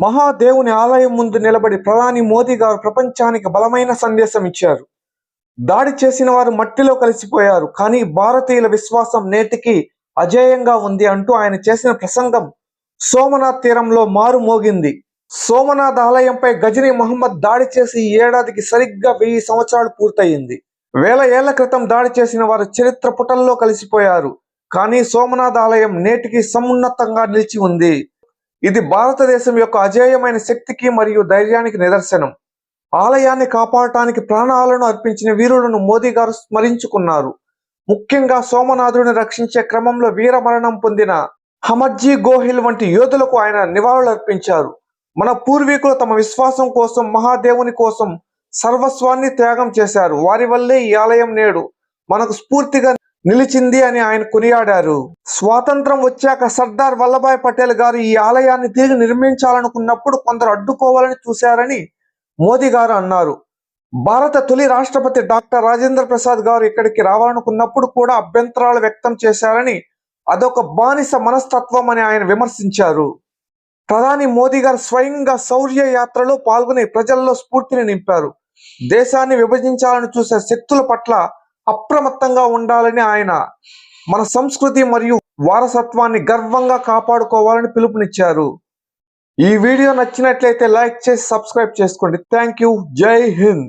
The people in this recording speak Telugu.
మహాదేవుని ఆలయం ముందు నిలబడి ప్రధాని మోదీ గారు ప్రపంచానికి బలమైన సందేశం ఇచ్చారు. దాడి చేసిన వారు మట్టిలో కలిసిపోయారు, కానీ భారతీయుల విశ్వాసం నేటికి అజేయంగా ఉంది అంటూ ఆయన చేసిన ప్రసంగం సోమనాథ్ తీరంలో మారు మోగింది. సోమనాథ్ ఆలయంపై గజనీ మహమ్మద్ దాడి చేసి ఈ ఏడాదికి సరిగ్గా 1000 సంవత్సరాలు పూర్తయింది. వేల ఏళ్ల క్రితం దాడి చేసిన వారు చరిత్ర పుటల్లో కలిసిపోయారు, కానీ సోమనాథ్ ఆలయం నేటికి సమున్నతంగా నిలిచి ఉంది. ఇది భారతదేశం యొక్క అజేయమైన శక్తికి మరియు ధైర్యానికి నిదర్శనం. ఆలయాన్ని కాపాడటానికి ప్రాణాలను అర్పించిన వీరులను మోదీ గారు స్మరించుకున్నారు. ముఖ్యంగా సోమనాథుడిని రక్షించే క్రమంలో వీరమరణం పొందిన హమర్జీ గోహిల్ వంటి యోధులకు ఆయన నివాళులు అర్పించారు. మన పూర్వీకులు తమ విశ్వాసం కోసం, మహాదేవుని కోసం సర్వస్వాన్ని త్యాగం చేశారు. వారి వల్లే ఈ ఆలయం నేడు మనకు స్ఫూర్తిగా నిలిచింది అని ఆయన కొనియాడారు. స్వాతంత్రం వచ్చాక సర్దార్ వల్లభాయ్ పటేల్ గారు ఈ ఆలయాన్ని తిరిగి నిర్మించాలనుకున్నప్పుడు కొందరు అడ్డుకోవాలని చూశారని మోదీ గారు అన్నారు. భారత తొలి రాష్ట్రపతి డాక్టర్ రాజేంద్ర ప్రసాద్ గారు ఇక్కడికి రావాలనుకున్నప్పుడు కూడా అభ్యంతరాలు వ్యక్తం చేశారని, అదొక బానిస మనస్తత్వం అని ఆయన విమర్శించారు. ప్రధాని మోదీ గారు స్వయంగా శౌర్య యాత్రలో పాల్గొని ప్రజల్లో స్ఫూర్తిని నింపారు. దేశాన్ని విభజించాలని చూసే శక్తుల పట్ల అప్రమత్తంగా ఉండాలని ఆయన మన సంస్కృతి మరియు వారసత్వాన్ని గర్వంగా కాపాడుకోవాలని పిలుపునిచ్చారు. ఈ వీడియో నచ్చినట్లయితే లైక్ చేసి సబ్స్క్రైబ్ చేసుకోండి. Thank you. జై హింద్.